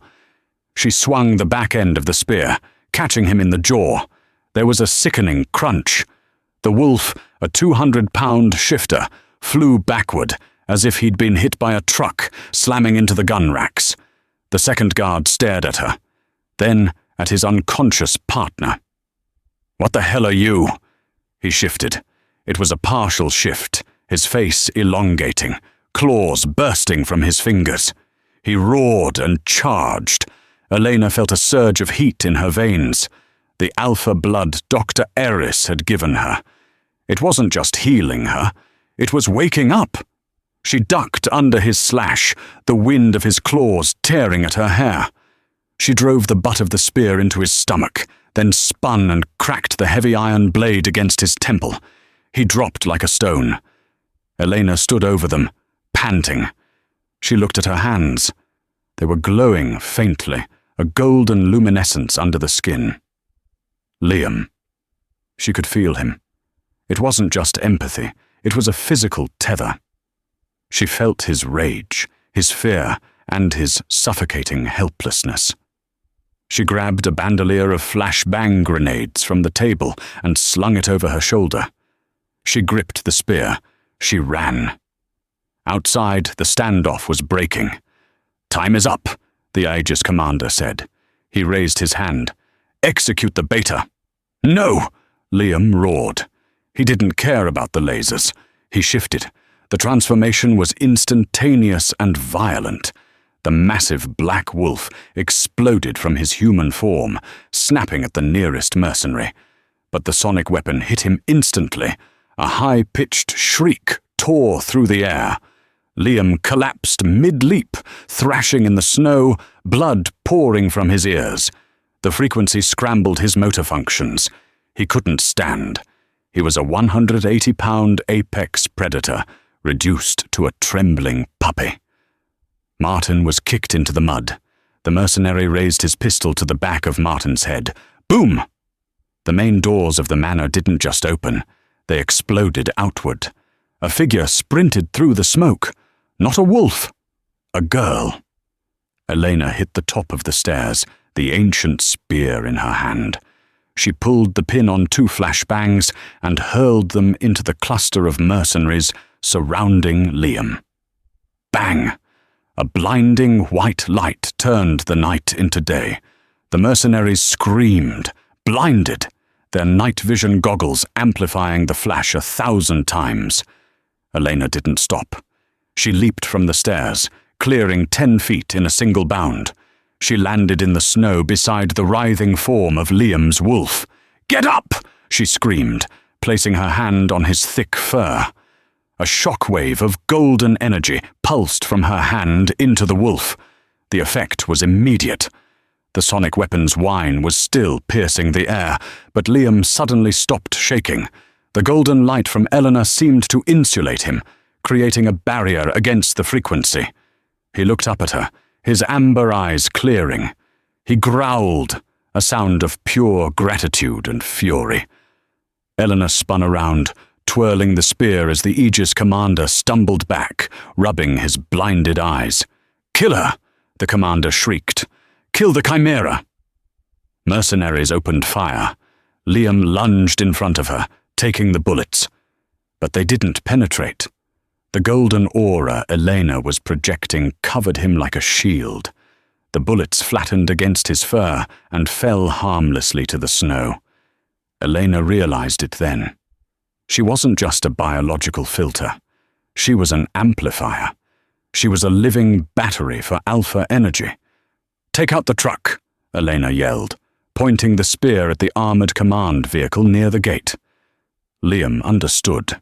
She swung the back end of the spear, catching him in the jaw. There was a sickening crunch. The wolf, a 200-pound shifter, flew backward, as if he'd been hit by a truck, slamming into the gun racks. The second guard stared at her, then at his unconscious partner. "What the hell are you?" He shifted. It was a partial shift, his face elongating, claws bursting from his fingers. He roared and charged. Elena felt a surge of heat in her veins. The alpha blood Dr. Eris had given her. It wasn't just healing her, it was waking up. She ducked under his slash, the wind of his claws tearing at her hair. She drove the butt of the spear into his stomach, then spun and cracked the heavy iron blade against his temple. He dropped like a stone. Elena stood over them, panting. She looked at her hands. They were glowing faintly, a golden luminescence under the skin. Liam. She could feel him. It wasn't just empathy, it was a physical tether. She felt his rage, his fear, and his suffocating helplessness. She grabbed a bandolier of flashbang grenades from the table and slung it over her shoulder. She gripped the spear. She ran. Outside, the standoff was breaking. "Time is up," the Aegis commander said. He raised his hand. "Execute the beta." "No!" Liam roared. He didn't care about the lasers. He shifted. The transformation was instantaneous and violent. The massive black wolf exploded from his human form, snapping at the nearest mercenary. But the sonic weapon hit him instantly. A high-pitched shriek tore through the air. Liam collapsed mid-leap, thrashing in the snow, blood pouring from his ears. The frequency scrambled his motor functions. He couldn't stand. He was a 180-pound apex predator, reduced to a trembling puppy. Martin was kicked into the mud. The mercenary raised his pistol to the back of Martin's head. Boom! The main doors of the manor didn't just open. They exploded outward. A figure sprinted through the smoke. Not a wolf. A girl. Elena hit the top of the stairs, the ancient spear in her hand. She pulled the pin on 2 flashbangs and hurled them into the cluster of mercenaries surrounding Liam. Bang! A blinding white light turned the night into day. The mercenaries screamed, blinded, their night vision goggles amplifying the flash 1,000 times. Elena didn't stop. She leaped from the stairs, clearing 10 feet in a single bound. She landed in the snow beside the writhing form of Liam's wolf. "Get up!" she screamed, placing her hand on his thick fur. A shockwave of golden energy pulsed from her hand into the wolf. The effect was immediate. The sonic weapon's whine was still piercing the air, but Liam suddenly stopped shaking. The golden light from Eleanor seemed to insulate him, creating a barrier against the frequency. He looked up at her, his amber eyes clearing. He growled, a sound of pure gratitude and fury. Eleanor spun around, twirling the spear as the Aegis commander stumbled back, rubbing his blinded eyes. "Kill her!" the commander shrieked. "Kill the Chimera!" Mercenaries opened fire. Liam lunged in front of her, taking the bullets. But they didn't penetrate. The golden aura Elena was projecting covered him like a shield. The bullets flattened against his fur and fell harmlessly to the snow. Elena realized it then. She wasn't just a biological filter. She was an amplifier. She was a living battery for alpha energy. "Take out the truck," Elena yelled, pointing the spear at the armored command vehicle near the gate. Liam understood.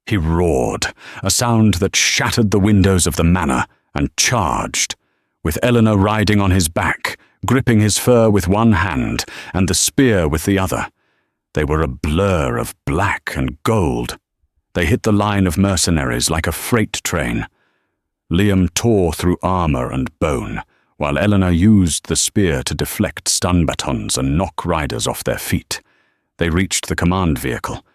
He roared, a sound that shattered the windows of the manor, and charged, with Eleanor riding on his back, gripping his fur with one hand and the spear with the other. They were a blur of black and gold. They hit the line of mercenaries like a freight train. Liam tore through armor and bone, while Eleanor used the spear to deflect stun batons and knock riders off their feet. They reached the command vehicle.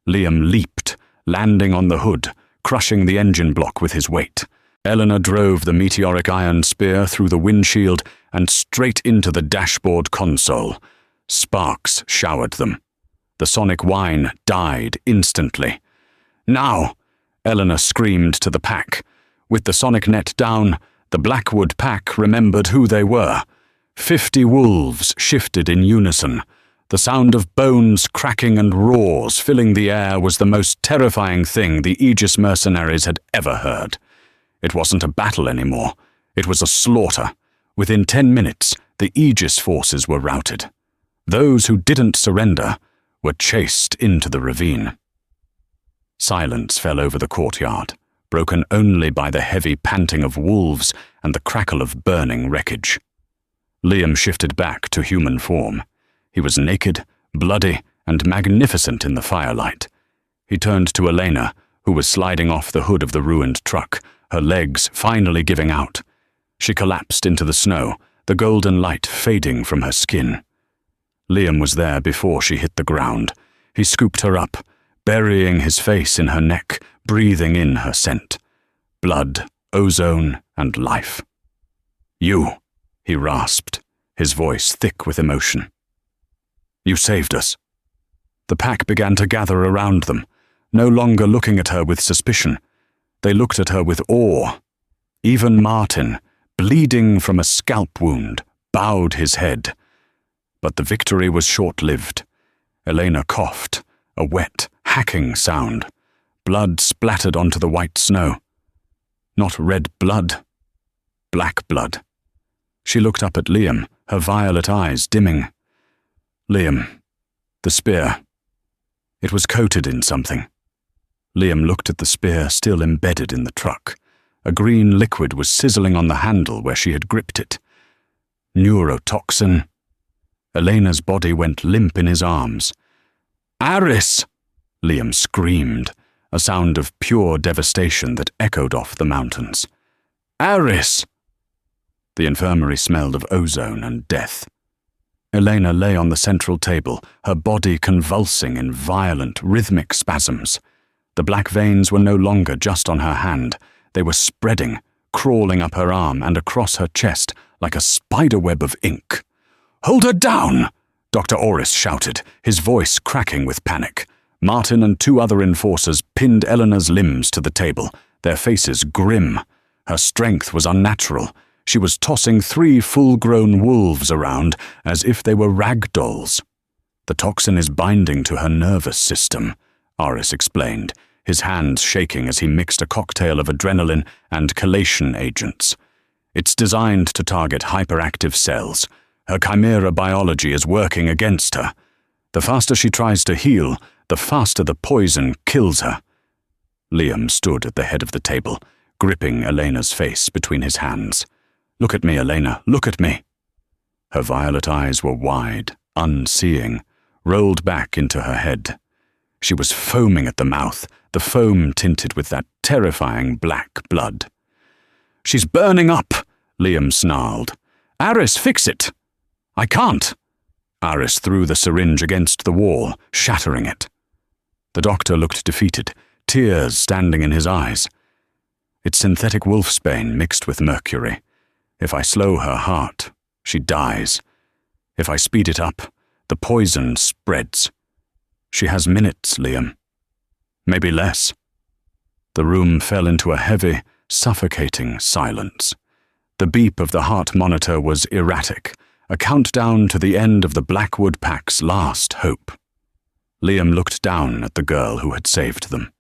Liam leaped, landing on the hood, crushing the engine block with his weight. Eleanor drove the meteoric iron spear through the windshield and straight into the dashboard console. Sparks showered them. The sonic whine died instantly. "Now!" Eleanor screamed to the pack. With the sonic net down, the Blackwood pack remembered who they were. 50 wolves shifted in unison. The sound of bones cracking and roars filling the air was the most terrifying thing the Aegis mercenaries had ever heard. It wasn't a battle anymore. It was a slaughter. Within 10 minutes, the Aegis forces were routed. Those who didn't surrender were chased into the ravine. Silence fell over the courtyard, broken only by the heavy panting of wolves and the crackle of burning wreckage. Liam shifted back to human form. He was naked, bloody, and magnificent in the firelight. He turned to Elena, who was sliding off the hood of the ruined truck, her legs finally giving out. She collapsed into the snow, the golden light fading from her skin. Liam was there before she hit the ground. He scooped her up, burying his face in her neck, breathing in her scent. Blood, ozone, and life. "You," he rasped, his voice thick with emotion. "You saved us." The pack began to gather around them, no longer looking at her with suspicion. They looked at her with awe. Even Martin, bleeding from a scalp wound, bowed his head. But the victory was short-lived. Elena coughed, a wet, hacking sound. Blood splattered onto the white snow. Not red blood, black blood. She looked up at Liam, her violet eyes dimming. "Liam, the spear. It was coated in something." Liam looked at the spear still embedded in the truck. A green liquid was sizzling on the handle where she had gripped it. Neurotoxin. Elena's body went limp in his arms. "Aris!" Liam screamed, a sound of pure devastation that echoed off the mountains. "Aris!" The infirmary smelled of ozone and death. Elena lay on the central table, her body convulsing in violent, rhythmic spasms. The black veins were no longer just on her hand. They were spreading, crawling up her arm and across her chest like a spiderweb of ink. "Hold her down!" Dr. Orris shouted, his voice cracking with panic. Martin and 2 other enforcers pinned Eleanor's limbs to the table, their faces grim. Her strength was unnatural. She was tossing 3 full-grown wolves around as if they were rag dolls. "The toxin is binding to her nervous system," Aris explained, his hands shaking as he mixed a cocktail of adrenaline and chelation agents. "It's designed to target hyperactive cells. Her chimera biology is working against her. The faster she tries to heal, the faster the poison kills her." Liam stood at the head of the table, gripping Elena's face between his hands. "Look at me, Elena, look at me." Her violet eyes were wide, unseeing, rolled back into her head. She was foaming at the mouth, the foam tinted with that terrifying black blood. "She's burning up," Liam snarled. "Aris, fix it!" "I can't." Aris threw the syringe against the wall, shattering it. The doctor looked defeated, tears standing in his eyes. "It's synthetic wolfsbane mixed with mercury. If I slow her heart, she dies. If I speed it up, the poison spreads. She has minutes, Liam. Maybe less." The room fell into a heavy, suffocating silence. The beep of the heart monitor was erratic, a countdown to the end of the Blackwood Pack's last hope. Liam looked down at the girl who had saved them.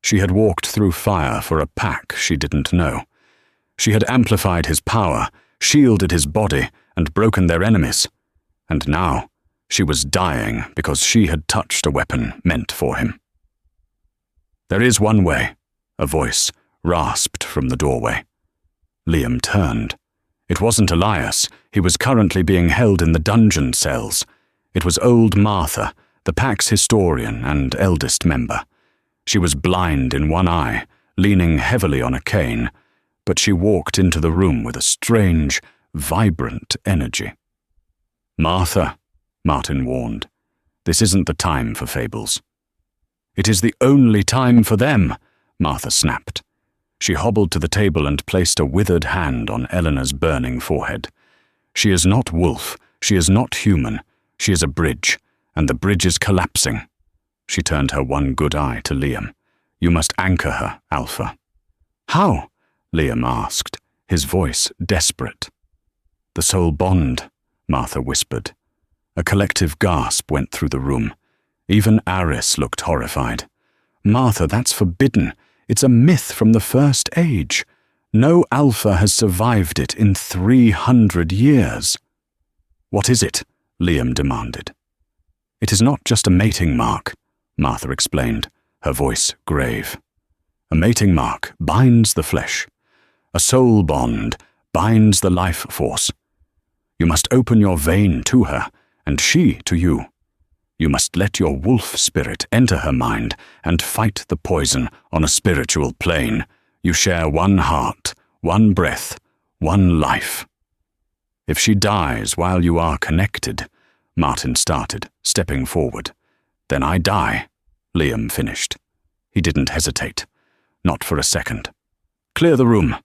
She had walked through fire for a pack she didn't know. She had amplified his power, shielded his body, and broken their enemies. And now, she was dying because she had touched a weapon meant for him. "There is one way," a voice rasped from the doorway. Liam turned. It wasn't Elias. He was currently being held in the dungeon cells. It was old Martha, the pack's historian and eldest member. She was blind in one eye, leaning heavily on a cane, but she walked into the room with a strange, vibrant energy. "Martha," Martin warned, "this isn't the time for fables." "It is the only time for them," Martha snapped. She hobbled to the table and placed a withered hand on Eleanor's burning forehead. "She is not wolf, she is not human, she is a bridge, and the bridge is collapsing." She turned her one good eye to Liam. "You must anchor her, Alpha." "How?" Liam asked, his voice desperate. "The soul bond," Martha whispered. A collective gasp went through the room. Even Aris looked horrified. "Martha, that's forbidden. It's a myth from the First Age. No Alpha has survived it in 300 years. "What is it?" Liam demanded. "It is not just a mating mark," Martha explained, her voice grave. "A mating mark binds the flesh. A soul bond binds the life force. You must open your vein to her, and she to you. You must let your wolf spirit enter her mind and fight the poison on a spiritual plane. You share one heart, one breath, one life. If she dies while you are connected," Martin started, stepping forward. Then I die, Liam finished. He didn't hesitate. Not for a second. Clear the room.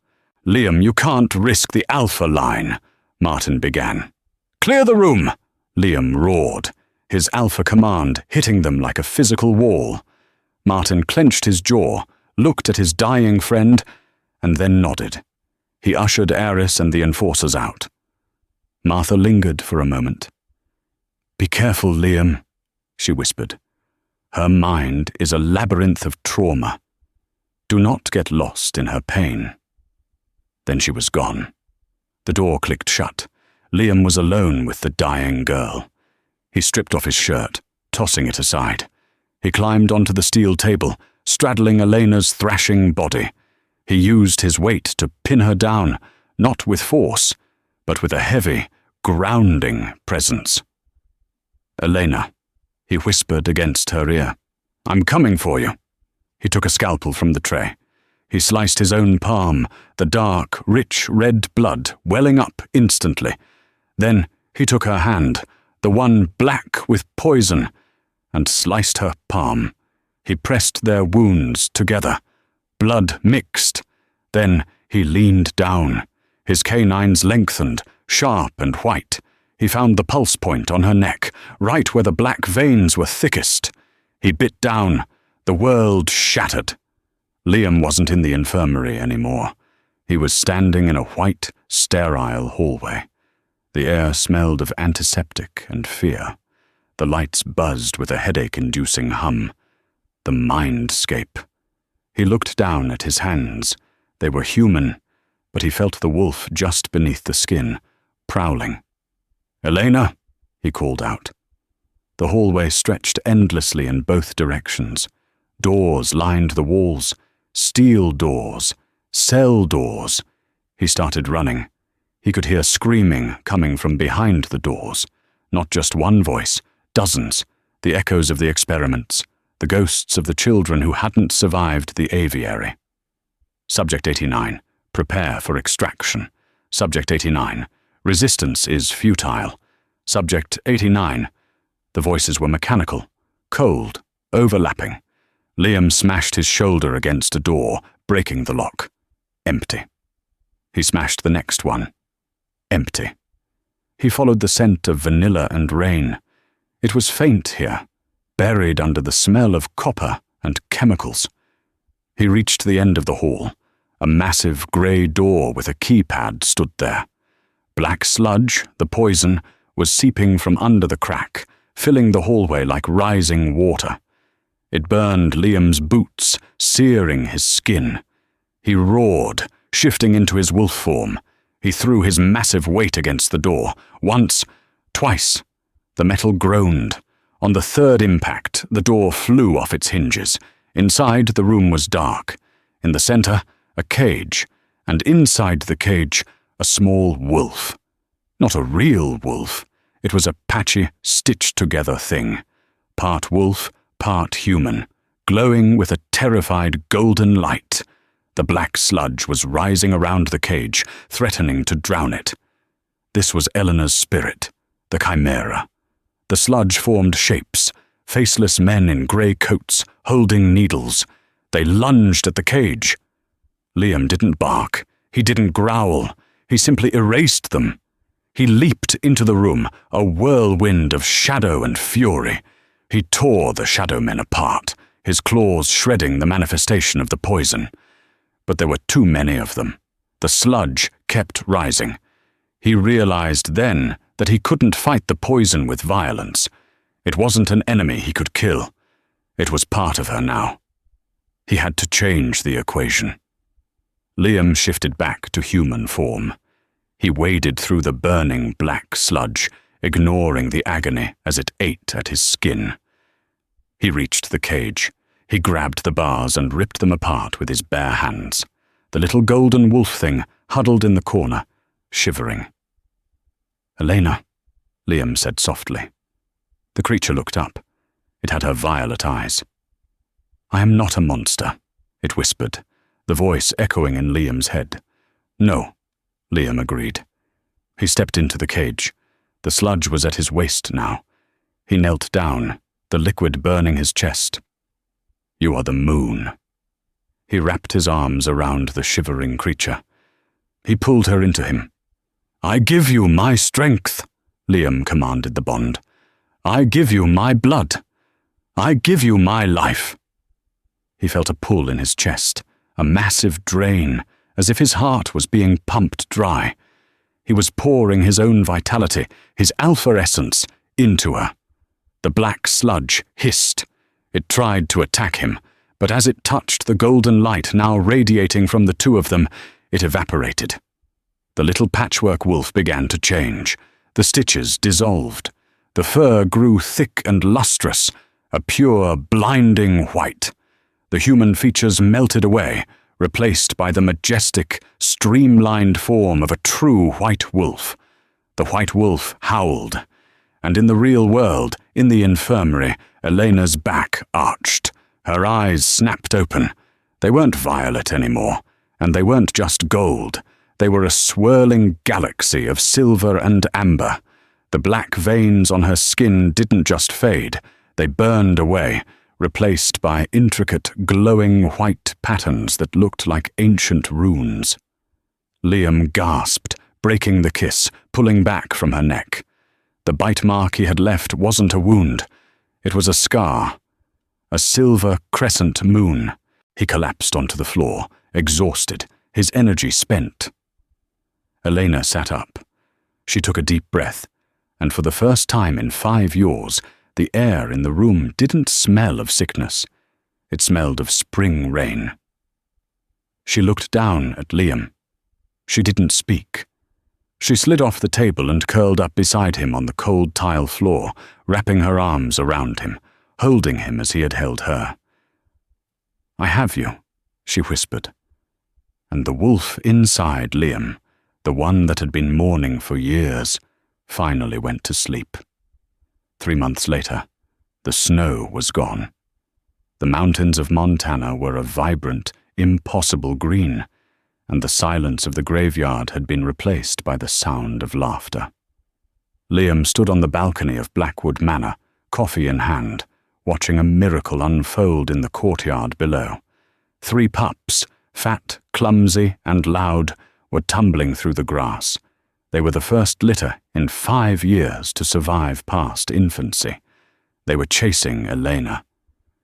Liam, you can't risk the Alpha line, Martin began. Clear the room, Liam roared, his Alpha command hitting them like a physical wall. Martin clenched his jaw, looked at his dying friend, and then nodded. He ushered Aris and the enforcers out. Martha lingered for a moment. Be careful, Liam, she whispered. Her mind is a labyrinth of trauma. Do not get lost in her pain. Then she was gone. The door clicked shut. Liam was alone with the dying girl. He stripped off his shirt, tossing it aside. He climbed onto the steel table, straddling Elena's thrashing body. He used his weight to pin her down, not with force, but with a heavy, grounding presence. Elena, he whispered against her ear. I'm coming for you. He took a scalpel from the tray. He sliced his own palm, the dark, rich red blood welling up instantly. Then he took her hand, the one black with poison, and sliced her palm. He pressed their wounds together. Blood mixed. Then he leaned down. His canines lengthened, sharp and white. He found the pulse point on her neck, right where the black veins were thickest. He bit down. The world shattered. Liam wasn't in the infirmary anymore. He was standing in a white, sterile hallway. The air smelled of antiseptic and fear. The lights buzzed with a headache-inducing hum. The mindscape. He looked down at his hands. They were human, but he felt the wolf just beneath the skin, prowling. Elena, he called out. The hallway stretched endlessly in both directions. Doors lined the walls, steel doors, cell doors. He started running. He could hear screaming coming from behind the doors. Not just one voice, dozens, the echoes of the experiments, the ghosts of the children who hadn't survived the aviary. Subject 89, prepare for extraction. Subject 89, resistance is futile. Subject 89, the voices were mechanical, cold, overlapping. Liam smashed his shoulder against a door, breaking the lock. Empty. He smashed the next one. Empty. He followed the scent of vanilla and rain. It was faint here, buried under the smell of copper and chemicals. He reached the end of the hall. A massive grey door with a keypad stood there. Black sludge, the poison, was seeping from under the crack, filling the hallway like rising water. It burned Liam's boots, searing his skin. He roared, shifting into his wolf form. He threw his massive weight against the door. Once, twice. The metal groaned. On the third impact, the door flew off its hinges. Inside, the room was dark. In the center, a cage. And inside the cage, a small wolf. Not a real wolf. It was a patchy, stitched-together thing. Part wolf, part human, glowing with a terrified golden light. The black sludge was rising around the cage, threatening to drown it. This was Eleanor's spirit, the chimera. The sludge formed shapes, faceless men in grey coats, holding needles. They lunged at the cage. Liam didn't bark. He didn't growl. He simply erased them. He leaped into the room, a whirlwind of shadow and fury. He tore the shadow men apart, his claws shredding the manifestation of the poison. But there were too many of them. The sludge kept rising. He realized then that he couldn't fight the poison with violence. It wasn't an enemy he could kill. It was part of her now. He had to change the equation. Liam shifted back to human form. He waded through the burning black sludge, ignoring the agony as it ate at his skin. He reached the cage. He grabbed the bars and ripped them apart with his bare hands. The little golden wolf thing huddled in the corner, shivering. Elena, Liam said softly. The creature looked up. It had her violet eyes. I am not a monster, it whispered, the voice echoing in Liam's head. No, Liam agreed. He stepped into the cage. The sludge was at his waist now. He knelt down, the liquid burning his chest. "You are the moon." He wrapped his arms around the shivering creature. He pulled her into him. "I give you my strength," Liam commanded the bond. "I give you my blood. I give you my life." He felt a pull in his chest, a massive drain, as if his heart was being pumped dry. He was pouring his own vitality, his alpha essence, into her. The black sludge hissed. It tried to attack him, but as it touched the golden light now radiating from the two of them, it evaporated. The little patchwork wolf began to change. The stitches dissolved. The fur grew thick and lustrous, a pure, blinding white. The human features melted away, replaced by the majestic, streamlined form of a true white wolf. The white wolf howled, and in the real world, in the infirmary, Elena's back arched. Her eyes snapped open. They weren't violet anymore, and they weren't just gold. They were a swirling galaxy of silver and amber. The black veins on her skin didn't just fade, they burned away, replaced by intricate, glowing white patterns that looked like ancient runes. Liam gasped, breaking the kiss, pulling back from her neck. The bite mark he had left wasn't a wound. It was a scar. A silver crescent moon. He collapsed onto the floor, exhausted, his energy spent. Elena sat up. She took a deep breath, and for the first time in 5 years, the air in the room didn't smell of sickness. It smelled of spring rain. She looked down at Liam. She didn't speak. She slid off the table and curled up beside him on the cold tile floor, wrapping her arms around him, holding him as he had held her. "I have you," she whispered. And the wolf inside Liam, the one that had been mourning for years, finally went to sleep. 3 months later, the snow was gone. The mountains of Montana were a vibrant, impossible green, and the silence of the graveyard had been replaced by the sound of laughter. Liam stood on the balcony of Blackwood Manor, coffee in hand, watching a miracle unfold in the courtyard below. 3 pups, fat, clumsy, and loud, were tumbling through the grass. They were the first litter in 5 years to survive past infancy. They were chasing Elena.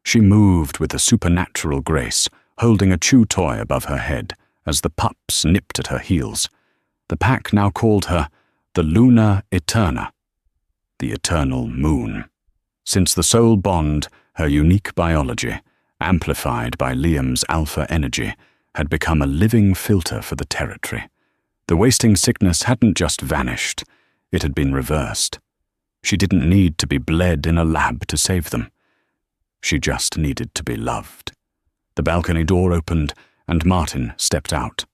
She moved with a supernatural grace, holding a chew toy above her head as the pups nipped at her heels. The pack now called her the Luna Eterna, the eternal moon. Since the soul bond, her unique biology, amplified by Liam's alpha energy, had become a living filter for the territory. The wasting sickness hadn't just vanished, it had been reversed. She didn't need to be bled in a lab to save them. She just needed to be loved. The balcony door opened, and Martin stepped out.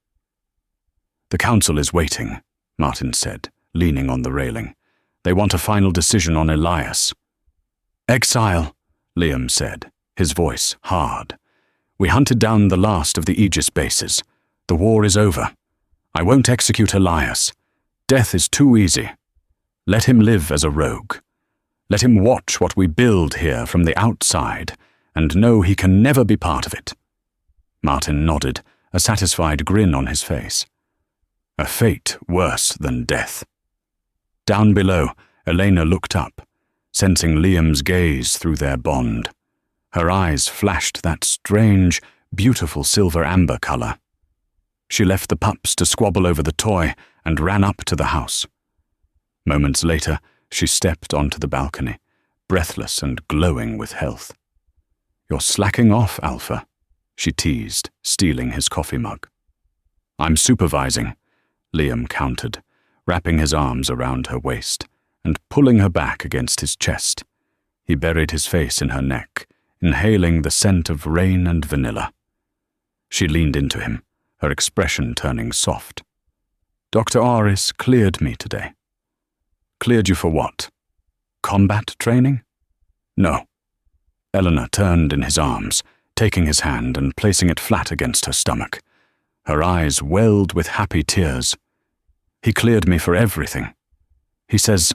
"The council is waiting," Martin said, leaning on the railing. "They want a final decision on Elias." "Exile," Liam said, his voice hard. "We hunted down the last of the Aegis bases. The war is over. I won't execute Elias. Death is too easy. Let him live as a rogue. Let him watch what we build here from the outside and know he can never be part of it." Martin nodded, a satisfied grin on his face. A fate worse than death. Down below, Elena looked up, sensing Liam's gaze through their bond. Her eyes flashed that strange, beautiful silver-amber color. She left the pups to squabble over the toy and ran up to the house. Moments later, she stepped onto the balcony, breathless and glowing with health. "You're slacking off, Alpha," she teased, stealing his coffee mug. "I'm supervising," Liam countered, wrapping his arms around her waist and pulling her back against his chest. He buried his face in her neck, inhaling the scent of rain and vanilla. She leaned into him, her expression turning soft. "Dr. Aris cleared me today." "Cleared you for what? Combat training?" "No." Eleanor turned in his arms, taking his hand and placing it flat against her stomach. Her eyes welled with happy tears. "He cleared me for everything. He says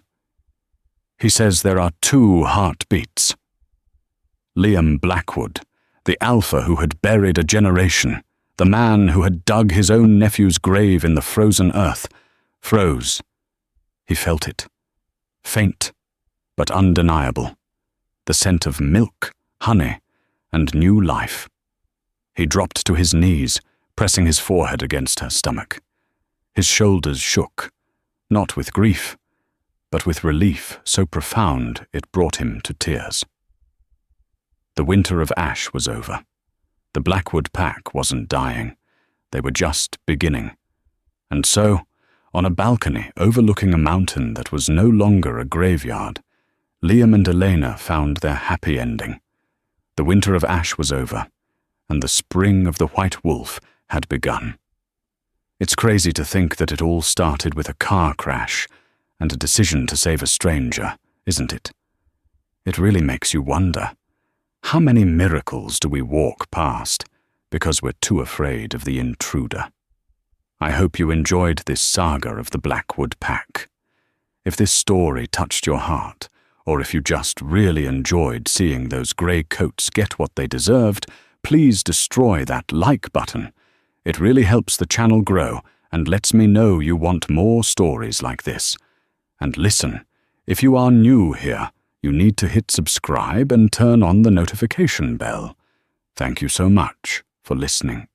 there are 2 heartbeats." Liam Blackwood, the alpha who had buried a generation, the man who had dug his own nephew's grave in the frozen earth, froze. He felt it. Faint, but undeniable. The scent of milk, honey, and new life. He dropped to his knees, pressing his forehead against her stomach. His shoulders shook, not with grief, but with relief so profound it brought him to tears. The winter of ash was over. The Blackwood pack wasn't dying. They were just beginning. And so, on a balcony overlooking a mountain that was no longer a graveyard, Liam and Elena found their happy ending. The winter of ash was over, and the spring of the white wolf had begun. It's crazy to think that it all started with a car crash and a decision to save a stranger, isn't it? It really makes you wonder, how many miracles do we walk past because we're too afraid of the intruder? I hope you enjoyed this saga of the Blackwood pack. If this story touched your heart, or if you just really enjoyed seeing those grey coats get what they deserved, please destroy that like button. It really helps the channel grow and lets me know you want more stories like this. And listen, if you are new here, you need to hit subscribe and turn on the notification bell. Thank you so much for listening.